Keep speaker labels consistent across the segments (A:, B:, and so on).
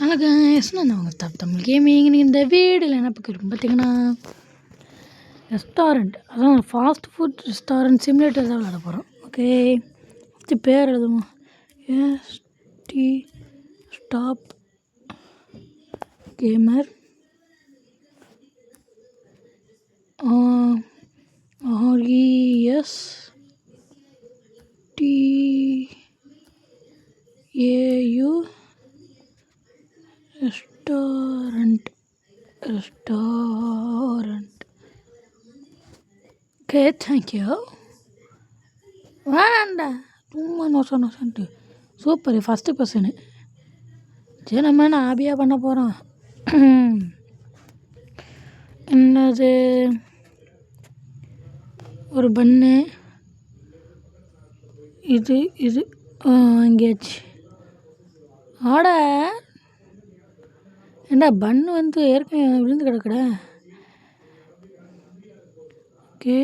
A: Hello guys, நான் அவங்க Tamil gaming. இந்த வீடியோவில் என்ன பார்க்குறோம் பார்த்தீங்கன்னா, ரெஸ்டாரண்ட், அதான் ஃபாஸ்ட் ஃபுட் ரெஸ்டாரண்ட் சிமுலேட்டர் தான் விளாட போகிறோம். ஓகே, ஃபஸ்ட்டு பேர் எழுதுவோம். ST stop gamer RES TAU restaurant. Okay, thank you. வேணாண்டா, சும்மா நோசன்ட்டு. Super, first person. சரி, நம்ம என்ன ஹாபியாக பண்ண போகிறோம். என்னது, ஒரு பன்னு, இது வாங்கியாச்சு. ஏண்டா பன்னு வந்து ஏற்கனவே விழுந்து கிடக்குடா. Okay,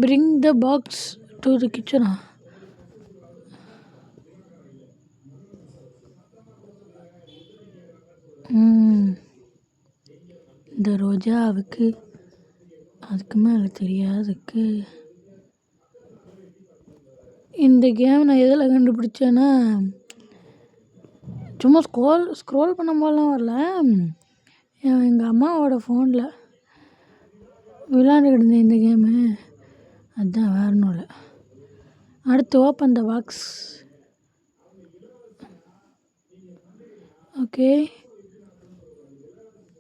A: bring the box to the கிச்சனா. இந்த ரோஜாவுக்கு அதுக்கு மேலே தெரியாதுக்கு. இந்த கேம் நான் எதில் கண்டுபிடிச்சேன்னா, சும்மா ஸ்க்ரோல் பண்ணும்போதெல்லாம் வரல, எங்கள் அம்மாவோட ஃபோனில் விளையாண்டுக்கிட்டு இருந்தேன் இந்த கேமு. அதுதான், வேறு ஒன்றும் இல்லை. அடுத்து open the box. Okay,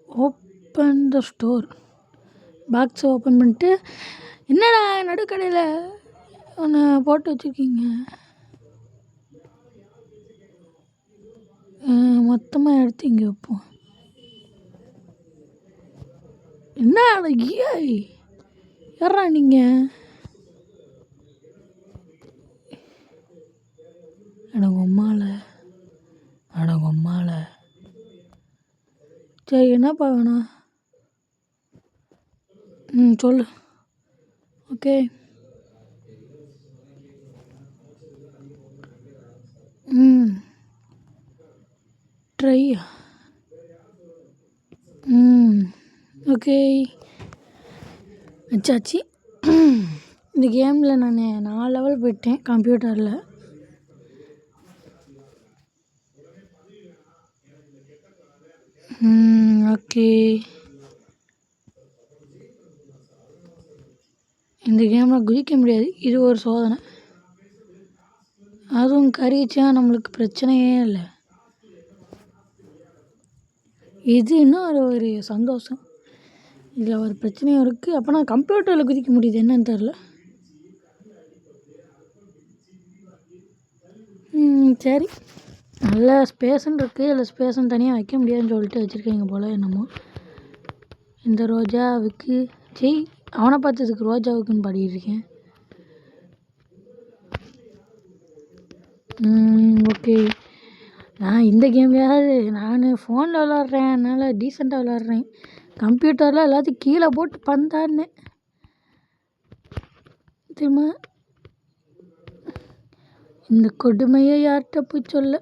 A: open the store. பாக்ஸை ஓப்பன் பண்ணிட்டு, என்னடா நடுக்கடையில் ஒன்று போட்டு வச்சுருக்கீங்க, மொத்தமாக எடுத்து இங்கே வைப்போம். என்ன யாரா நீங்கள்? அடங்கம்மால. சரி, என்னப்பா வேணாம்? சொல்லு. ஓகே, ட்ரையா? ஓகே, வச்சாச்சு. இந்த கேமில் நான் 4 லெவல் போயிட்டேன் கம்ப்யூட்டரில். ஓகே, இந்த கேமில் குதிக்க முடியாது, இது ஒரு சோதனை. அதுவும் கறிச்சா நம்மளுக்கு பிரச்சனையே இல்லை. இது இன்னும் ஒரு சந்தோஷம். இதில் ஒரு பிரச்சனையும் இருக்குது. அப்போ நான் கம்ப்யூட்டரில் குதிக்க முடியுது, என்னன்னு தெரில. சரி, நல்ல ஸ்பேஸுன்னு இருக்குது. இல்லை, ஸ்பேஸுன்னு தனியாக வைக்க முடியாதுன்னு சொல்லிட்டு வச்சுருக்கீங்க போல் என்னமோ. இந்த ரோஜாவுக்கு அவனை பார்த்ததுக்கு ரோஜாவுக்குன்னு பாடிட்டுருக்கேன். ஓகே, நான் இந்த கேம்லையாவது நான் ஃபோனில் விளாட்றேன், அதனால் டீசெண்டாக விளாட்றேன். கம்ப்யூட்டரில் எல்லாத்தையும் கீழே போட்டு பந்தாடினேன் தெரியுமா. இந்த கொடுமையை யார்கிட்ட போய் சொல்ல.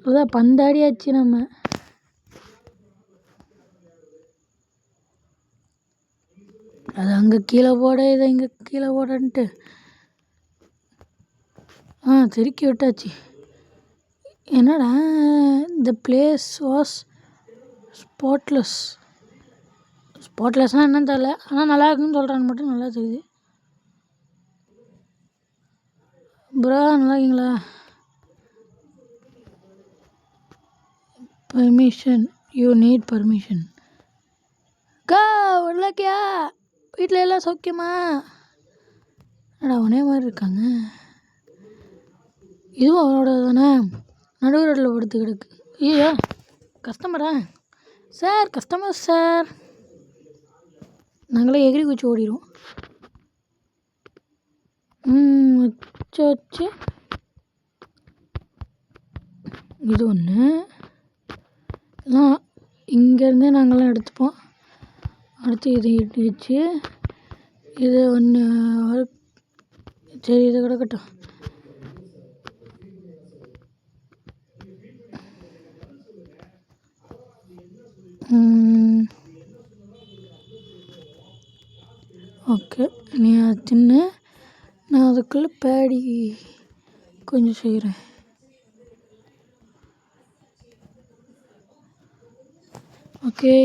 A: அதான் பந்தாடியாச்சு நம்ம. அது அங்கே கீழே போட, இதை இங்கே கீழே போடன்ட்டு தெருக்கி விட்டாச்சு. என்னடா, த பிளேஸ் வாஸ் ஸ்பாட்லெஸ்னால் என்னன்னு தெரில, ஆனால் நல்லா இருக்குன்னு சொல்கிறான்னு மட்டும் நல்லா தெரியுது. ப்ரோ, நல்லா இருக்கீங்களா? Permission, you need permission. உள்ளக்கியா? வீட்டில் எல்லாம் சௌக்கியமா? ஒரே மாதிரி இருக்காங்க. இதுவும் அவரோட தானே, நடுவரில் படுத்து கிடக்கு. ஐயோ, கஸ்டமரா சார்? கஸ்டமர் சார், நாங்களே எகிரி குச்சி ஓடிடுவோம். வச்சு இது ஒன்று எல்லாம் இங்கேருந்தே நாங்கள்லாம் எடுத்துப்போம். அடுத்து இதை இட்டு வச்சு இது ஒன்று. சரி, இது கிடக்கட்டும். ஓகே, நீ அதை தின்னு, நான் அதுக்குள்ளே பேடி கொஞ்சம் செய்கிறேன். ஓகே.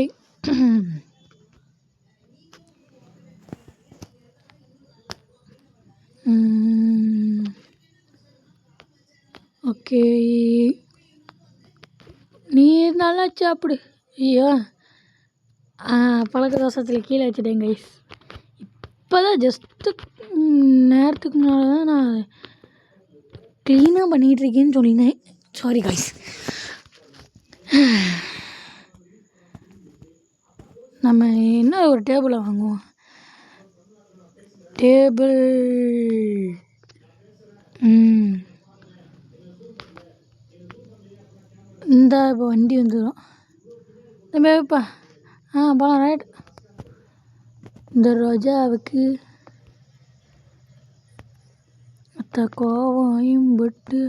A: ஓகே, நீ நல்லா சாப்பிடு. ஐயோ, பழக்க தோசத்தில் கீழே வச்சுட்டேன் கைஸ். இப்போ தான் ஜஸ்ட்டு நேரத்துக்கு முன்னால் தான் நான் க்ளீனாக பண்ணிகிட்ருக்கேன்னு சொல்லினேன். Sorry guys. நம்ம என்ன ஒரு டேபிளை வாங்குவோம். டேபிள் இந்த இப்போ வண்டி வந்துடும். தம்பிப்பா போகலாம். ரைட். இந்த ரோஜாவுக்கு மற்ற கோவம் பட்டு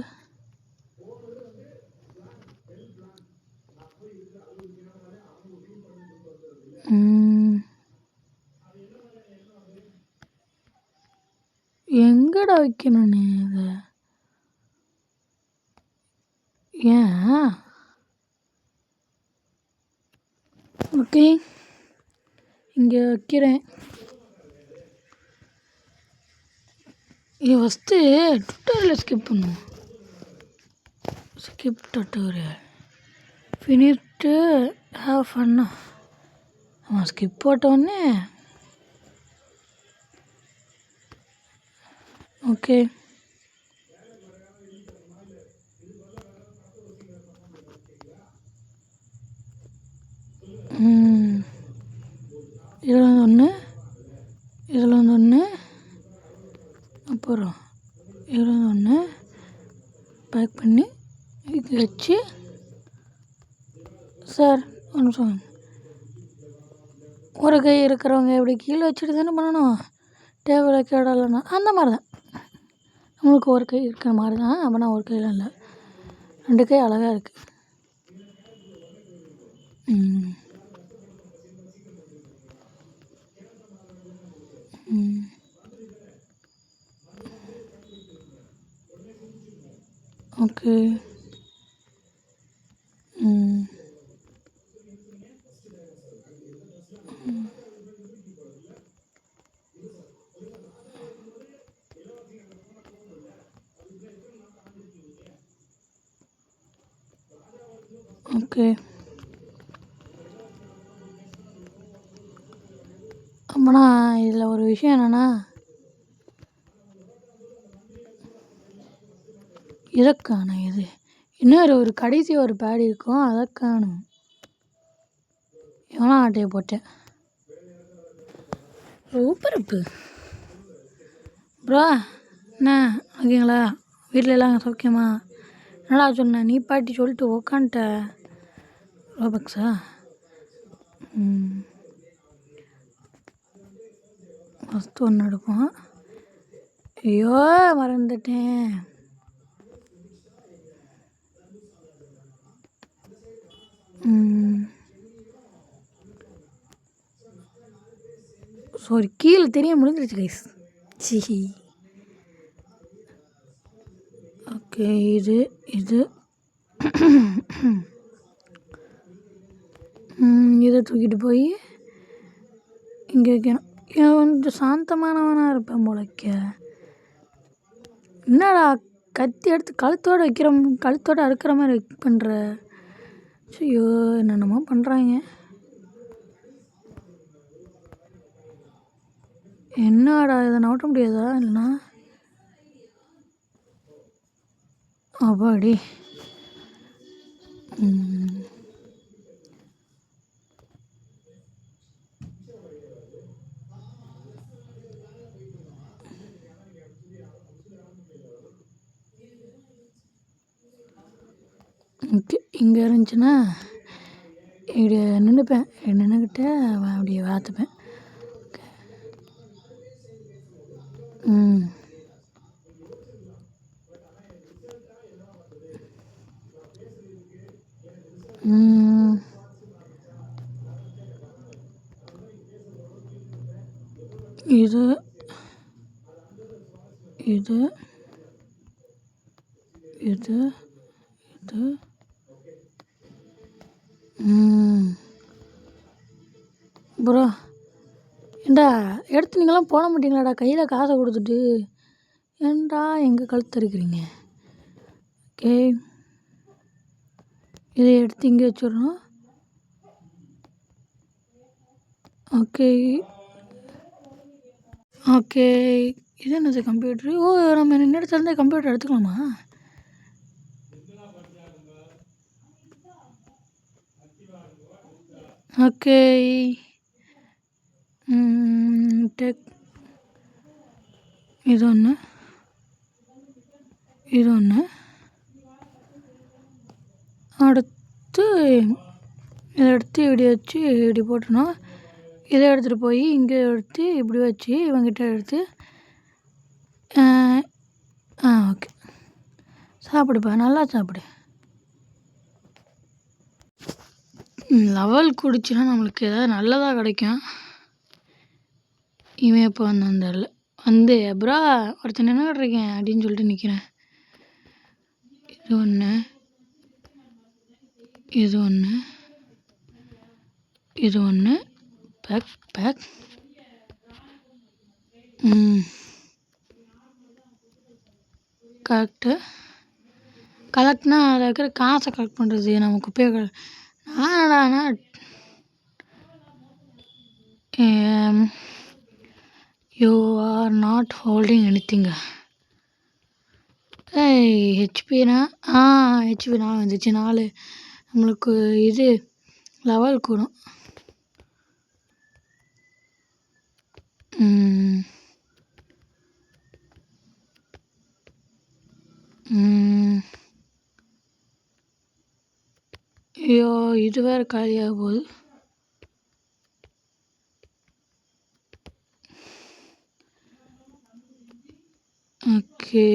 A: எங்கடா வைக்கணும்னு இதை? ஏன்? ஓகே, இங்கே வைக்கிறேன். இது ஃபஸ்ட்டு டுட்டோரியல் ஸ்கிப் பண்ணும். ஸ்கிப் டுட்டோரியல் ஃபினிஷ்டு ஹேவ் ஃபன்னா. அவன் ஸ்கிப் போட்டோடனே ஓகே. இதில் வந்து ஒன்று, இதில் வந்து ஒன்று, அப்புறம் இதில் வந்து ஒன்று பேக் பண்ணி இது வச்சு. சார் ஒன்று நிமிஷம். ஒரு கை இருக்கிறவங்க இப்படி கீழே வச்சுட்டு தானே பண்ணணும். டேபிளை கேடலைன்னா அந்த மாதிரி தான். நம்மளுக்கு ஒரு கை இருக்கிற மாதிரி தான். அப்படின்னா ஒரு கையில் இல்லை, 2 கை அழகாக இருக்குது. ஓகே. ஓகே, அப்படின்னா இதில் ஒரு விஷயம் என்னென்னா, இதை காணும். இது இன்னொரு ஒரு கடைசி ஒரு பேடி இருக்கும், அதை காணும். எவ்வளோ ஆட்டையை போட்டேன். சூப்பர் அப்பு ப்ரோ. என்ன ஓகேங்களா? வீட்டில் எல்லாம் சௌக்கியமா? என்னடா சொன்னேன் நீ பாட்டி சொல்லிட்டு உக்காண்ட்ட. ரோபக்ஸா? ஃபஸ்ட்டு ஒன்று எடுப்போம். ஐயோ மறந்துட்டேன். சாரி, கீழே தெரிய முடிஞ்சிருச்சு கைஸ். சி. ஓகே, இது இதை தூக்கிட்டு போய் இங்கே வைக்கணும். இவன் கொஞ்சம் சாந்தமானவனாக இருப்பேன் போலக்க. என்னடா கத்தி எடுத்து கழுத்தோடு அறுக்கிற மாதிரி பண்ணுற? ஐயோ, என்னென்னமோ பண்ணுறாங்க. என்னடா இதை நவட்ட முடியாதா? இல்லைனா அப்பாடி. ஓகே, இங்கே இருந்துச்சுன்னா இப்படி நின்றுப்பேன். நின்றுக்கிட்டு அப்படி பார்த்துப்பேன். இது இது இது இது ப்ரோ ஏண்டா எடுத்து நீங்களாம் போட மாட்டீங்களாடா கையில் காசை கொடுத்துட்டு ஏன்டா எங்கே கழுத்து இருக்கிறீங்க? ஓகே இதை எடுத்து இங்கே வச்சிடணும். ஓகே ஓகே இது என்னது கம்ப்யூட்ரு? ஓ நம்ம இந்த இடத்துல இருந்தே கம்ப்யூட்டர் எடுத்துக்கலாமா? ஓகே டெக் இது ஒன்று இது ஒன்று அடுத்து இதை எடுத்து இப்படி வச்சு இப்படி போட்டணும். இதை எடுத்துகிட்டு போய் இங்கே எடுத்து இப்படி வச்சு இவங்கிட்ட எடுத்து ஓகே சாப்பிடுப்பா நல்லா சாப்பிடு. லெவல் குடிச்சுன்னா நம்மளுக்கு ஏதாவது நல்லதாக கிடைக்கும். இவன் எப்போ வந்தான் தெரில வந்து ப்ரோ ஒருத்தன் நின்றுட்டு இருக்கேன் அப்படின்னு சொல்லிட்டு நிற்கிறேன். இது ஒன்று இது ஒன்று இது ஒன்று பேக் பேக் கலெக்ட்னா அதில் இருக்கிற காசை கலெக்ட் பண்ணுறது நம்ம குப்பையை நானடா you are not holding anything. ஹெச்பினா ஹெச்பி நான் வந்துச்சு 4 நம்மளுக்கு இது லெவல் கூடும். ஐயோ இது வேறு காலியாக போகுது. ஓகே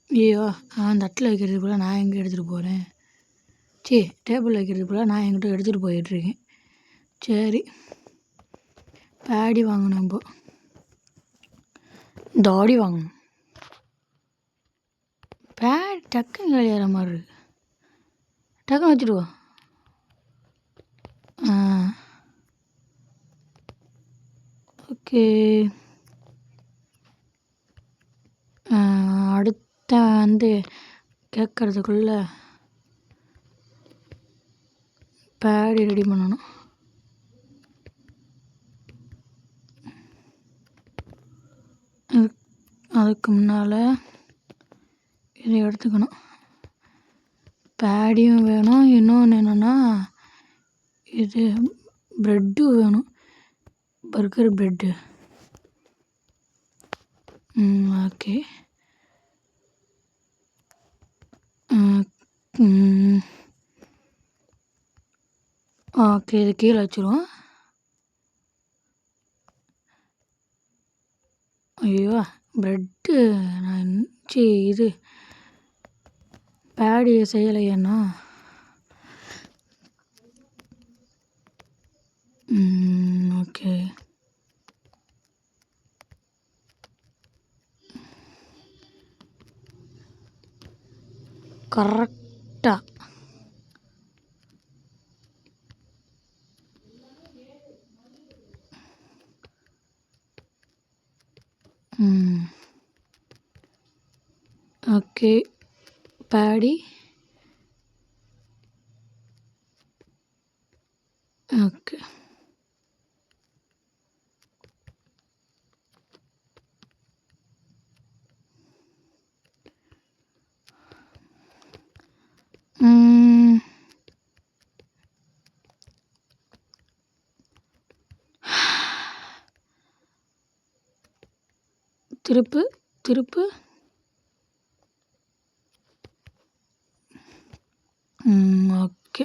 A: ஐயோ அந்த தட்டில் வைக்கிறதுக்குள்ள நான் எங்கே எடுத்துகிட்டு போகிறேன்? டேபிள் வைக்கிறதுக்குள்ள நான் எங்கிட்ட எடுத்துகிட்டு போயிட்டுருக்கேன். சரி பேடி வாங்கணும். இப்போ தாடி வாங்கணும். பேட் டக்குன்னு விளையாடுற மாதிரி இருக்கு. டக்குன்னு வச்சுடுவா. ஓகே அடுத்த வந்து கேட்கறதுக்குள்ள பேடி ரெடி பண்ணணும். அதுக்கு முன்னால் இதை எடுத்துக்கணும். பேடியும் வேணும். இன்னொன்று என்னென்னா இது ப்ரெட்டும் வேணும். Burger bread. ஓகே ஓகே இது கீழே வச்சுருவோம். ஐயோ ப்ரெட்டு நான் இது பேடி செய்யலையேண்ணா. ஓகே கரெக்டாக ஓகே பேடி ஓகே திருப்பு ஓகே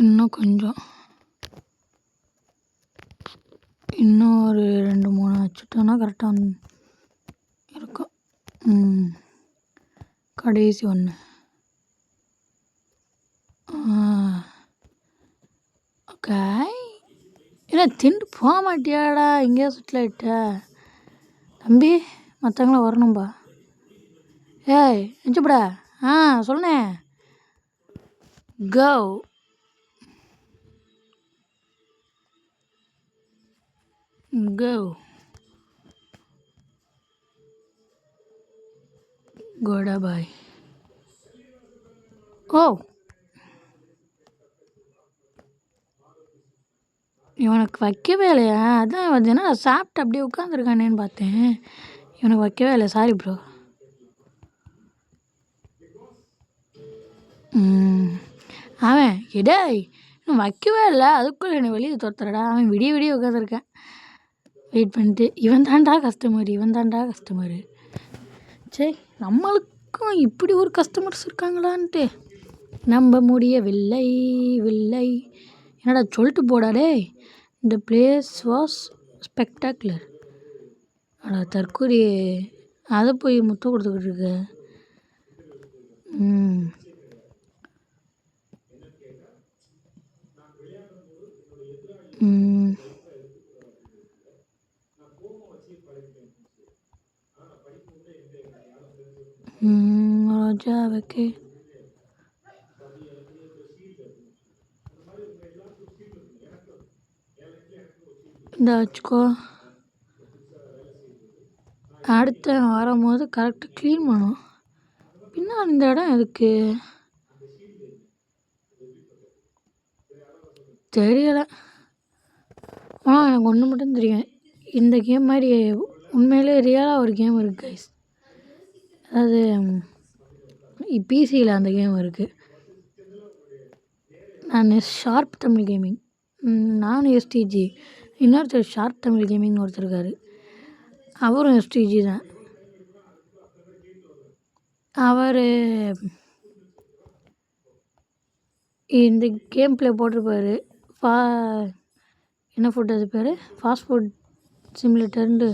A: இன்னும் கொஞ்சம் இன்னும் ஒரு 2-3 வச்சுட்டோன்னா கரெக்டாக இருக்கும். கடைசி ஒன்று திண்டு போக மாட்டியாடா? எங்கேயோ சுற்றில் ஆகிட்ட தம்பி. மற்றவங்களாம் வரணும்பா. ஏய் எஞ்சிப்படா. சொல்லுண்ணே. கோ. கோ. கோடா பாய். ஓ, இவனுக்கு வைக்கவே இல்லையா? அதான் பார்த்தீங்கன்னா சாப்பிட்டு அப்படியே உட்காந்துருக்கானேன்னு பார்த்தேன். இவனுக்கு வைக்கவே இல்லை. Sorry bro. அவன் இடேய் இன்னும் வைக்கவே இல்லை, அதுக்குள்ளே என்னை வெளியே துரத்துறடா. அவன் விடிய விடிய உட்காந்துருக்கேன் வெயிட் பண்ணிட்டு. இவன் தாண்டா கஸ்டமரு. சரி, நம்மளுக்கும் இப்படி ஒரு கஸ்டமர்ஸ் இருக்காங்களான்ட்டு நம்ப முடியவில்லை. என்னடா சொல்லிட்டு போடாடே. இந்த பிளேஸ் வாஸ் ஸ்பெக்டாகுலர். தற்கூரி அதை போய் முத்தம் கொடுத்துக்கிட்டு இருக்கு. ரோஜாவுக்கு இந்த வச்சுக்கோ. அடுத்த வரும்போது கரெக்டாக க்ளீன் பண்ணும். பின்னால் இந்த இடம் எதுக்கு தெரியலை. ஆனால் எனக்கு ஒன்று மட்டும் தெரியும். இந்த கேம் மாதிரி உண்மையிலே ரியலாக ஒரு கேம் இருக்குது கைஸ். அதாவது பிசியில் அந்த கேம் இருக்குது. நான் ஷார்ப் தமிழ் கேமிங், நானும் எஸ்டிஜி, இன்னொருத்தர் ஷார்ப் தமிழ் கேமிங்னு ஒருத்தர் இருக்கார். அவரும் எஸ்டிஜி தான். அவர் இந்த கேம் ப்ளே போட்டிருப்பார். என்ன ஃபுட் அது பேர்? ஃபாஸ்ட் ஃபுட் சிமுலேட்டர்ன்ட்டு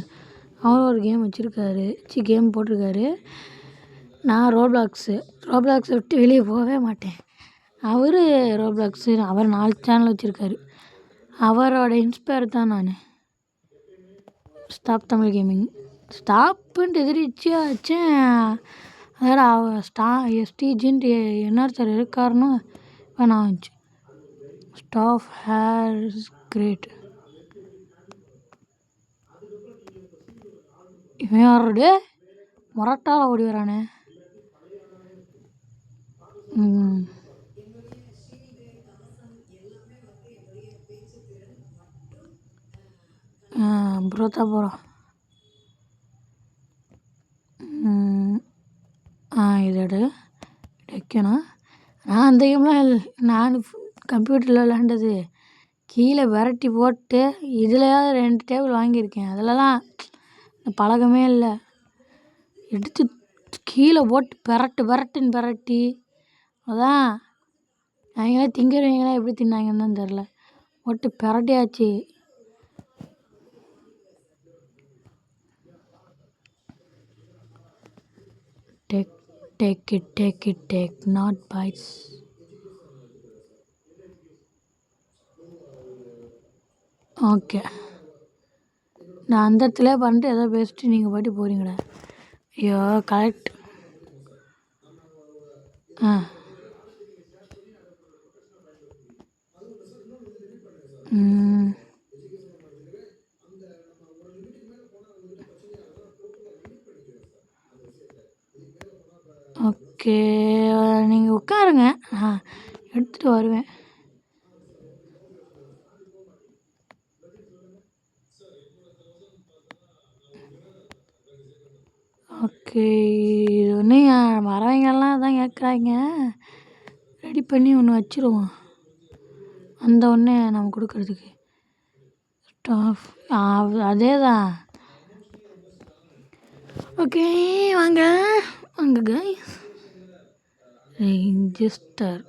A: அவரும் ஒரு கேம் வச்சுருக்காரு. கேம் போட்டிருக்காரு. நான் ரோப்ளாக்ஸை விட்டு வெளியே போகவே மாட்டேன். அவர் ரோப்ளாக்ஸு, அவர் 4 சேனல் வச்சுருக்காரு. அவரோட இன்ஸ்பயர் தான் நான். ஸ்டாப் தமிழ் கேமிங் ஸ்டாப்புன்ட்டு எதிரிச்சியாக வச்சேன். அதோட எஸ்டிஜின்ட்டு இன்னொருத்தர் இருக்காருன்னு நான் வந்துச்சு. Staff here's great. இவன் யாரோட மொரட்டால் ஓடி வரானே. ப்ரோத்தா போகிறோம். இதோட வைக்கணும். நான் அந்த கேம்லாம் நான் கம்ப்யூட்டரில் விளாண்டது கீழே விரட்டி போட்டு இதுலையாவது 2 டேபிள் வாங்கியிருக்கேன். அதிலலாம் பழக்கமே இல்லை. எடுத்து கீழே போட்டு பெரட்டுன்னு பெரட்டி, அதான் அவங்களாம் திங்கிறவங்களாம் எப்படி தின்னாங்கன்னு தான் தெரில, போட்டு பெரட்டியாச்சு. Take not bites. ஓகே, நான் அந்த இடத்துல பண்ணிட்டு ஏதோ பேசிட்டு நீங்கள் பாட்டி போகிறீங்களா? ஐயோ கரெக்ட். ஓகே, நீங்கள் உட்காருங்க, நான் எடுத்துகிட்டு வருவேன். ஓகே, இது ஒன்று வரவங்கெல்லாம் அதான் கேட்குறாங்க. ரெடி பண்ணி ஒன்று வச்சுருவோம். அந்த ஒன்று நம்ம கொடுக்குறதுக்கு ஸ்டாஃப் அதே தான். ஓகே, வாங்க கைஸ். ரெஜிஸ்டர்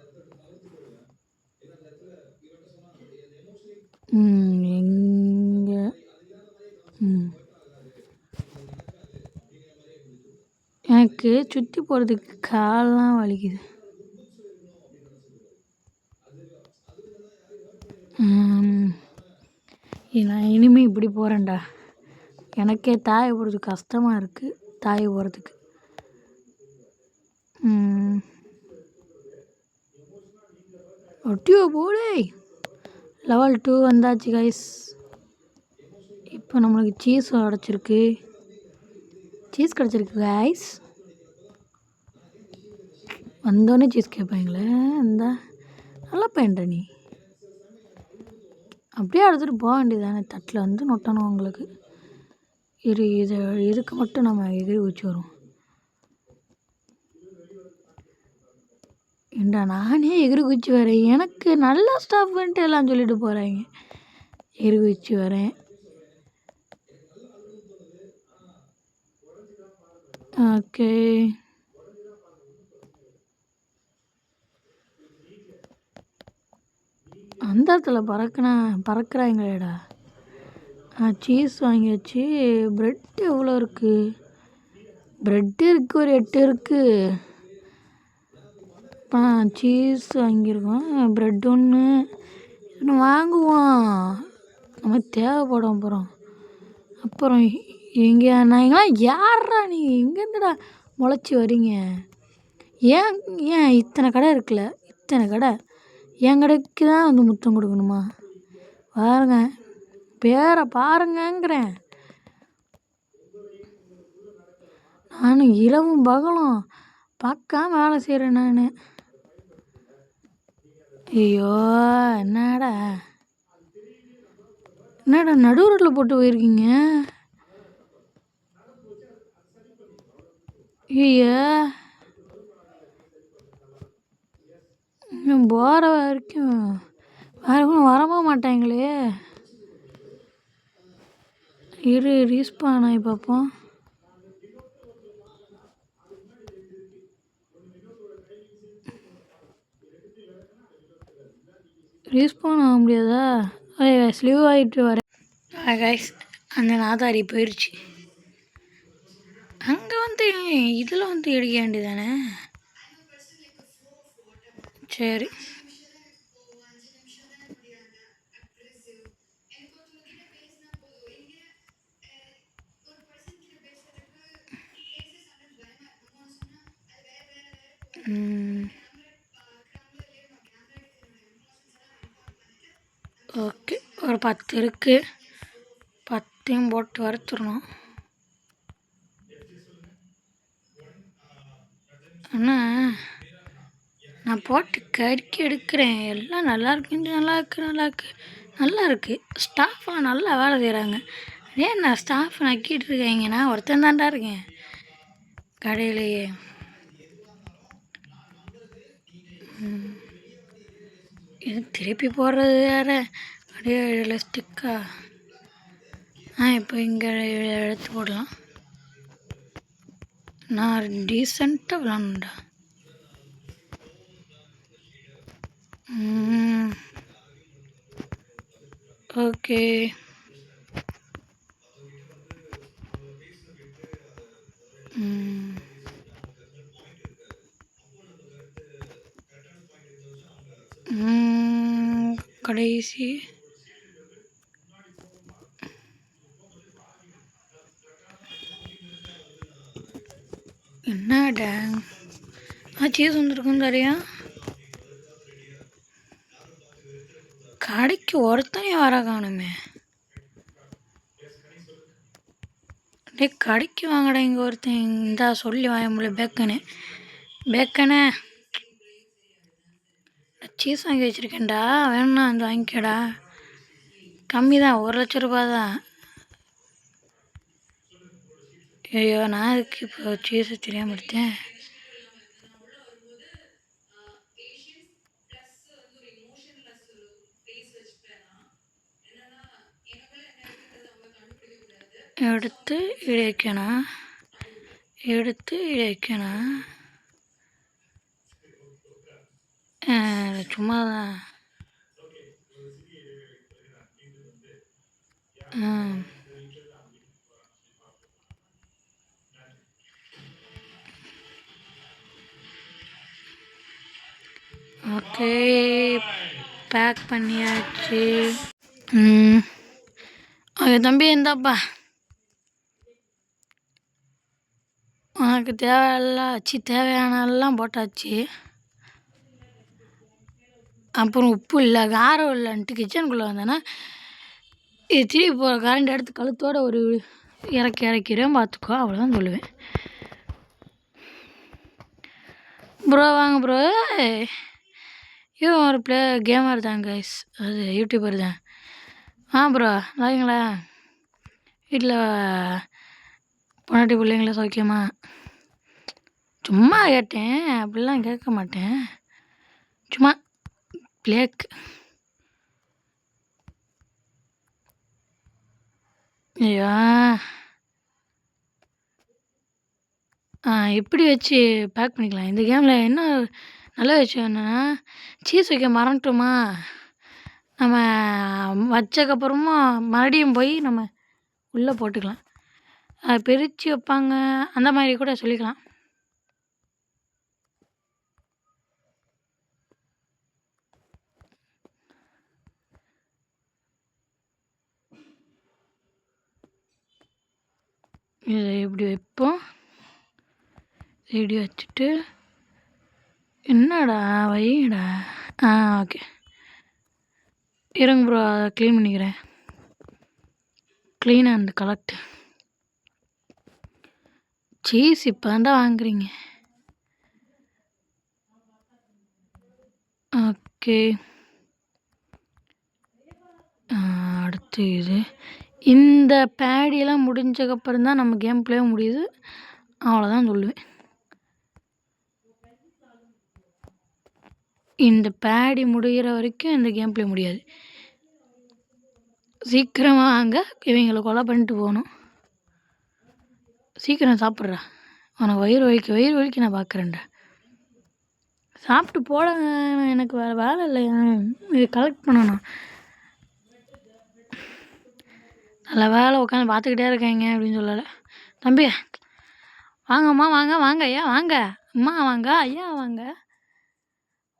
A: எங்கே? எனக்கு சுற்றி போகிறதுக்கு கால்லாம் வலிக்குது. நான் இனிமேல் இப்படி போகிறேன்டா. எனக்கே தாய போகிறது கஷ்டமாக இருக்குது. தாய போகிறதுக்கு ஒட்டியோ போடே. லெவல் 2 வந்தாச்சு கைஸ். இப்போ நம்மளுக்கு சீஸ் கிடச்சிருக்கு கைஸ். வந்தோடனே சீஸ் கேட்பாங்களே. இந்த நல்லா பையன்டா நீ. அப்படியே எடுத்துகிட்டு போக வேண்டியதானே. தட்டில் வந்து நொட்டணும் உங்களுக்கு. இதுக்கு மட்டும் நம்ம எகிரி வச்சு வரும். ஏண்டா நானே எகிரி குச்சி வரேன். எனக்கு நல்ல ஸ்டாஃப்ன்ட்டு எல்லாம் சொல்லிட்டு போகிறாங்க. எகிரி குச்சி வரேன். ஓகே, அந்த இடத்துல பறக்கிறாங்களேடா. சீஸ் வாங்கியாச்சு. ப்ரெட் எவ்வளோ இருக்குது? ப்ரெட்டு இருக்குது, ஒரு 8 இருக்குது. சீஸ் வாங்கியிருக்கோம். ப்ரெட் ஒன்று வாங்குவோம். நம்ம தேவைப்படும். அப்புறம் எங்கே நாங்களாம் யாரா நீ எங்கேருந்துடா முளைச்சி வரீங்க? ஏன் இத்தனை கடை இருக்குல்ல, இத்தனை கடை என் கடைக்கு தான் வந்து முத்தம் கொடுக்கணுமா? பாருங்க, பேரை பாருங்கங்கிறேன். நானும் இரவும் பகலும் பார்க்காம வேலை செய்கிறேன் நான். ஐயோ, என்னடா நடு ரோட்டில் போட்டு போயிருக்கீங்க? ஐயா, போகிற வரைக்கும் வரவே மாட்டாங்களே. ரீஸ்பான் ஆகி பார்ப்போம். ரீஸ்பான் ஆக முடியாதா? ஸ்லீவ் ஆகிட்டு வரேன் கைஸ். அந்த நாதாரி போயிடுச்சு. அங்கே வந்து இதில் வந்து எடுக்க வேண்டியதானே. சரி, ஓகே. ஒரு 10 இருக்குது. 10 போட்டு வறுத்துடணும். ஆனால் நான் போட்டு கறிக்கி எடுக்கிறேன். எல்லாம் நல்லா இருக்கு. ஸ்டாஃபெலாம் நல்லா வேலை செய்கிறாங்க. ஏன் நான் ஸ்டாஃப் நக்கிட்டு இருக்கேங்க? நான் ஒருத்தன் தான்டா இருக்கேன் கடையிலேயே. இது திருப்பி போடுறது வேறு. அப்படியே ஸ்டிக்கா. இப்போ இங்கே எடுத்து போடலாம். நான் டீசெண்டாக விளாட்ணுண்டா. ஓகே, கடைசி என்னடா சீஸ் வந்துருக்கும் தெரியா? கடைக்கு ஒருத்தனே வர காணுமே. டே, கடைக்கு வாங்கடா. இங்கே ஒருத்தன் இந்தா சொல்லி வாங்க முடியல. பேக்கனே சீஸ் வாங்கி வச்சுருக்கேன்டா, வேணும்னா வந்து வாங்கிக்கடா. கம்மி தான், 1,00,000 ரூபா தான். ஐயோ, நான் அதுக்கு இப்போ சீஸை தெரியாமல் எடுத்தேன். எடுத்து இழைக்கணும். சும்மா தான். ஓகே, பேக் பண்ணியாச்சு. ஓகே தம்பி, இந்தாப்பா உனக்கு தேவையானெல்லாம் போட்டாச்சு. அப்புறம் உப்பு இல்லை, காரம் இல்லைன்ட்டு கிச்சனுக்குள்ளே வந்தேன்னா இது திருப்பி போகிற கரண்ட் எடுத்து கழுத்தோட ஒரு இறக்கிறேன் பார்த்துக்கோ, அவ்வளோதான் சொல்லுவேன். ப்ரோ வாங்க ப்ரோ. இவன் ஒரு கேமர் தான் கைஸ், அது யூடியூபர் தான். ப்ரோ நல்லாங்களா? வீட்டில் பொண்டாட்டி பிள்ளைங்கள சௌக்கியமா? சும்மா கேட்டேன், அப்படிலாம் கேட்க மாட்டேன், சும்மா பிளேக். ஐயோ எப்படி வச்சு பேக் பண்ணிக்கலாம் இந்த கேமில்? என்ன நல்ல விஷயம் என்னென்னா, சீஸ் வைக்க மறந்துட்டோமா, நம்ம வச்சக்கப்புறமா மறுபடியும் போய் நம்ம உள்ளே போட்டுக்கலாம். பிரித்து வைப்பாங்க, அந்த மாதிரி கூட சொல்லிக்கலாம். இதை இப்படி வைப்போம், இப்படி வச்சுட்டு என்னடா வைடா. ஓகே இருங்க ப்ரோ, அதை க்ளீன் பண்ணிக்கிறேன். Clean and collect. சீஸ் இப்போ தான்டா வாங்குறீங்க? ஓகே அடுத்து இது இந்த பேடியெல்லாம் முடிஞ்சக்கப்புறம் தான் நம்ம கேம் பிளே முடியுது, அவ்வளோதான் சொல்லுவேன். இந்த பேடி முடிகிற வரைக்கும் இந்த கேம் பிளே முடியாது. சீக்கிரமாக வாங்க, இவங்களை கொலை பண்ணிட்டு போகணும். சீக்கிரம் சாப்பிட்றா, உனக்கு வயிறு வலிக்கு நான் பார்க்குறேன்டா. சாப்பிட்டு போட, எனக்கு வேறு வேலை இல்லை, இது கலெக்ட் பண்ணணும். நல்ல வேலை உட்காந்து பார்த்துக்கிட்டே இருக்காங்க அப்படின்னு சொல்லலை. தம்பி வாங்கம்மா, வாங்க ஐயா வாங்க, அம்மா வாங்க, ஐயா வாங்க,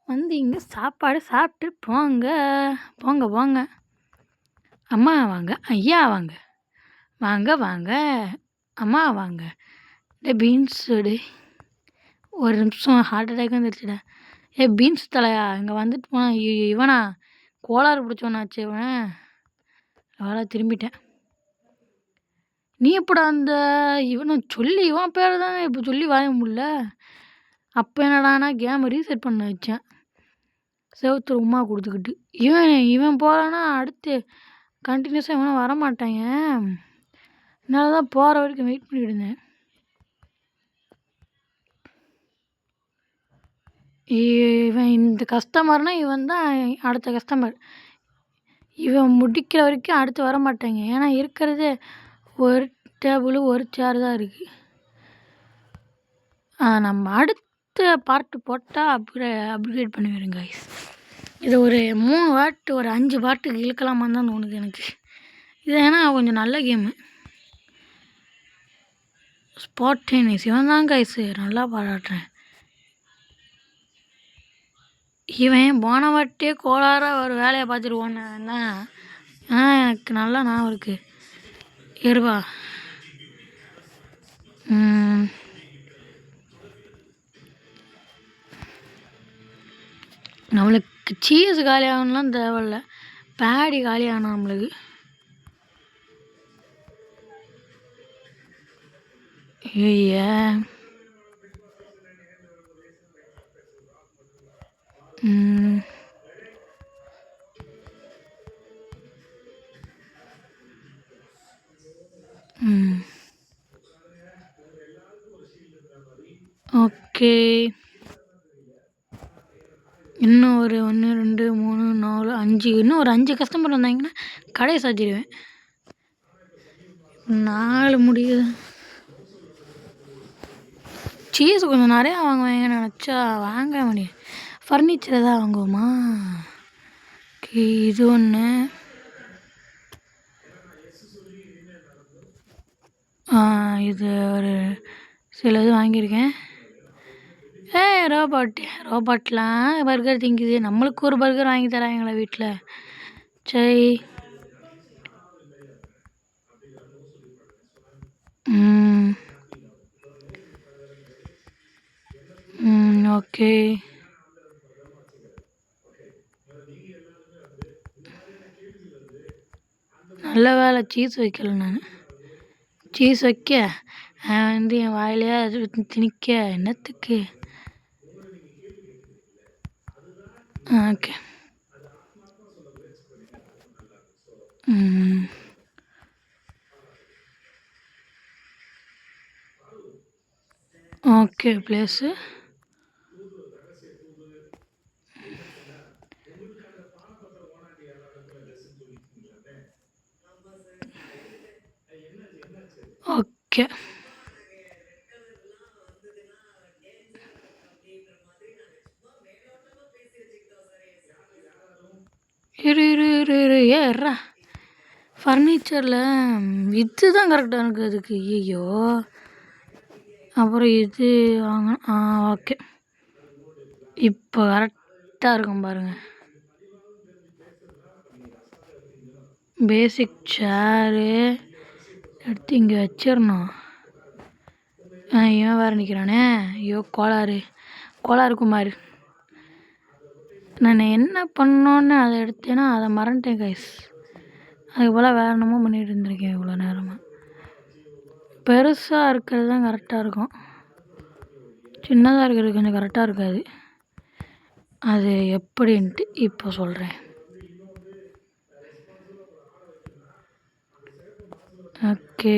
A: வந்து இங்கே சாப்பாடு சாப்பிட்டு போங்க போங்க. அம்மா வாங்க, ஐயா வாங்க, வாங்க அம்மா வாங்க. பீன்ஸு டே, ஒரு நிமிஷம் ஹார்ட் அட்டாக் வந்துருச்சுடா. பீன்ஸ் தலையா இங்கே வந்துட்டு போனான். இவனா கோளாறு பிடிச்சவனாச்சு இவன். வேலை திரும்பிட்டேன். நீ எப்படா அந்த இவனை சொல்லி, இவன் பேர் தானே இப்போ சொல்லி வாங்க முடியல. அப்போ என்னடானா கேமை ரீசெட் பண்ண வச்சேன், செவத்துல உமா கொடுத்துக்கிட்டு. இவன் போகிறான்னா அடுத்து கண்டினியூஸாக இவனும் வரமாட்டாங்க. என்னால் தான் போகிற வரைக்கும் வெயிட் பண்ணிக்கிட்டு இருந்தேன். இவன் இந்த கஸ்டமர்னால் இவன் தான் அடுத்த கஸ்டமர். இவன் முடிக்கிற வரைக்கும் அடுத்து வர மாட்டாங்க. ஏன்னா இருக்கிறதே ஒரு டேபிள் ஒரு சேர் தான் இருக்குது. நம்ம அடுத்த பார்ட்டு போட்டால் அப்கிரேட் பண்ணுவேன் கைஸ். இது ஒரு 3 வாட்டு ஒரு 5 வாட்டுக்கு இழுக்கலாமான்னு தான் தோணுது எனக்கு. இது ஏன்னா கொஞ்சம் நல்ல கேமு. ஸ்பாட் டென்னிஸ் இவன் தான் கைஸு, நல்லா பாராட்டுறேன். இவன் போன வாட்டே கோளாறாக ஒரு வேலையை பார்த்துருவோன்னா எனக்கு நல்லா ஞாபகம் இருக்குது. இருவா நம்மளுக்கு சீஸ் காலி ஆகணும்லாம் தேவையில்ல, பேடி காலி ஆகணும் நம்மளுக்கு. ஐயா ஓகே இன்னும் ஒரு 1 2 3 4 5 இன்னும் ஒரு 5 கஸ்டமர் வந்தாங்கன்னா கடையை சாத்திடுவேன். 4 முடியுது. சீஸ் கொஞ்சம் நிறையா வாங்குவாங்கன்னு நினச்சா வாங்க முடியும். ஃபர்னிச்சர் எதாவது வாங்குவோமா? ஓகே இது ஒன்று, இது ஒரு சில இது வாங்கியிருக்கேன். ரோபாட்லாம் பர்கர் திங்குது. நம்மளுக்கு ஒரு பர்கர் வாங்கி தராங்களே வீட்டில். சரி ம். ஓகே. நல்ல வேலை சீஸ் வைக்கல நான். சீஸ் வைக்க என் வாயிலையே அது திணிக்க என்னத்துக்கு? ஓகே. Okay place. ஓகே. இரு இரு இரு இரு ஏறா ஃபர்னிச்சரில் இது தான் கரெக்டாக இருக்குது அதுக்கு. ஐயோ அப்புறம் இது வாங்கணும். ஓகே இப்போ கரெக்டாக இருக்கும் பாருங்கள். பேசிக் சேரு எடுத்து இங்கே வச்சிடணும். இவன் வேறு நிற்கிறானே. ஐயோ கோளாறு குமார். நான் என்ன பண்ணோன்னு அதை எடுத்தேன்னா அதை மறந்துட்டேன் கைஸ். அதுக்கு போல் வேறு என்னமோ பண்ணிகிட்டு இருந்திருக்கேன் இவ்வளோ நேரமாக. பெருசாக இருக்கிறது தான் கரெக்டாக இருக்கும், சின்னதாக இருக்கிறது கொஞ்சம் கரெக்டாக இருக்காது. அது எப்படின்ட்டு இப்போ சொல்கிறேன். ஓகே.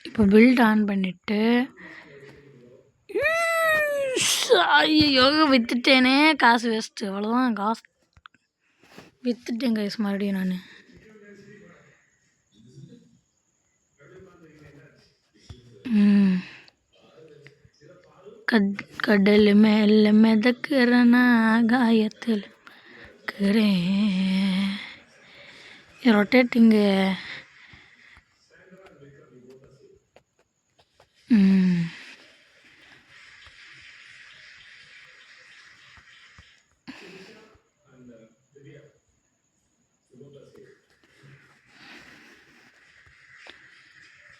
A: இப்போ பில்ட் ஆன் பண்ணிவிட்டு ஐயோ விற்றுட்டேனே, காசு வேஸ்ட்டு. அவ்வளோதான், காசு விற்றுட்டேன் கைஸ். மறுபடியும் நான் கடல் மேலே மிதக்கிறேன்னா காயத்தில் இருக்கிறேன். ரொட்டேட்டிங்கு.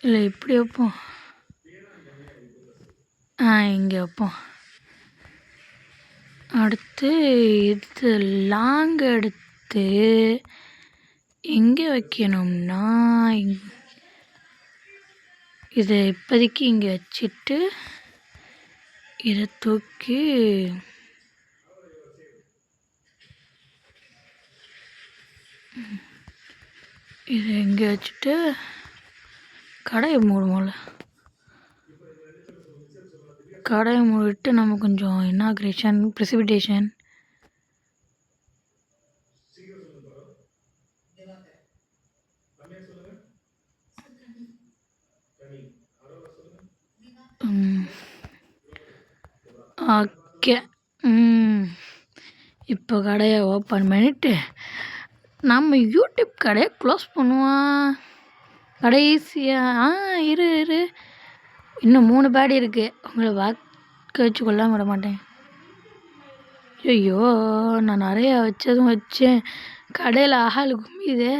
A: இல்லை இப்படி வைப்போம். இங்கே வைப்போம். அடுத்து இது லாங் எடுத்து எங்கே வைக்கணும்னா இதை இப்போதைக்கு இங்கே வச்சுட்டு இதை தூக்கி இதை எங்கே வச்சுட்டு கடையை மூடுவோம்ல. கடையை மூடிட்டு நம்ம கொஞ்சம் இனாக்ரேஷன் ப்ரெசிபிடேஷன் ஓகே. இப்போ கடையை ஓப்பன் பண்ணிவிட்டு நம்ம யூடியூப் கடையை க்ளோஸ் பண்ணுவோம் கடைசியாக. இரு இன்னும் 3 பேடி இருக்குது. உங்களை வாக்க வச்சு கொள்ளாம விட மாட்டேன். ஐயோ நான் நிறையா வச்சதும் வச்சேன், கடையில் ஆள் கும்பிதே.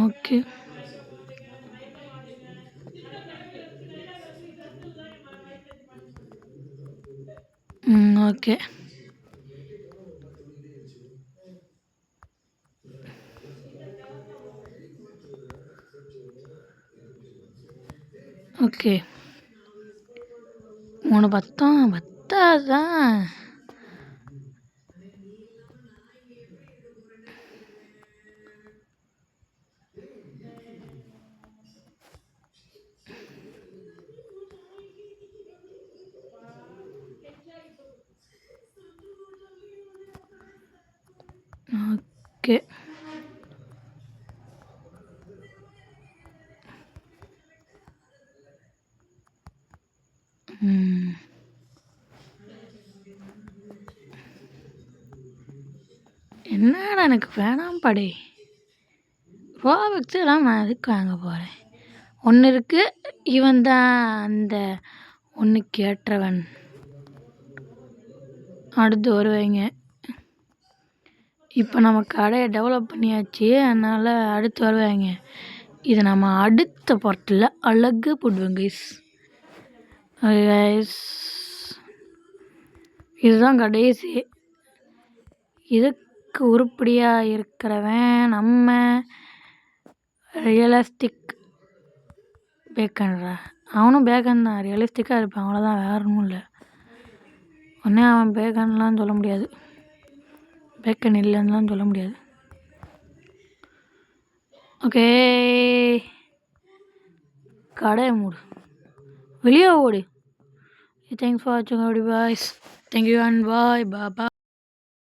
A: ஓகே. ஓகே. ஓகே 3 பத்தாதான். ஓகே. என்னடா எனக்கு வேணாம் படே. ரோபக்ஸ் எல்லாம் நான் எதுக்கு வாங்க போகிறேன்? ஒன்று இருக்குது, இவன் தான் அந்த ஒன்றுக்கு ஏற்றவன். அடுத்து வருவாங்க. இப்போ நம்ம கடையை டெவலப் பண்ணியாச்சு, அதனால் அடுத்து வருவாங்க. இது நம்ம அடுத்த பார்ட்டில் அழகு போடுவோம் கைஸ். இதுதான் கடைசி. இதுக்கு உருப்படியாக இருக்கிறவன் நம்ம ரியலிஸ்டிக் பேக்கன்ரா. அவனும் பேக்கன் தான், ரியலிஸ்டிக்காக இருப்பான், அவ்வளோதான், வேற ஒன்றும் இல்லை. ஒன்றே அவன் பேக்கன்லாம் சொல்ல முடியாது, பேக்கன் இல்லைன்னுலாம் சொல்ல முடியாது. ஓகே, கடையை மூடு, வெளியே ஓடு. தேங்க்ஸ் ஃபார் வாட்சிங், பாய்ஸ். Thank you and bye.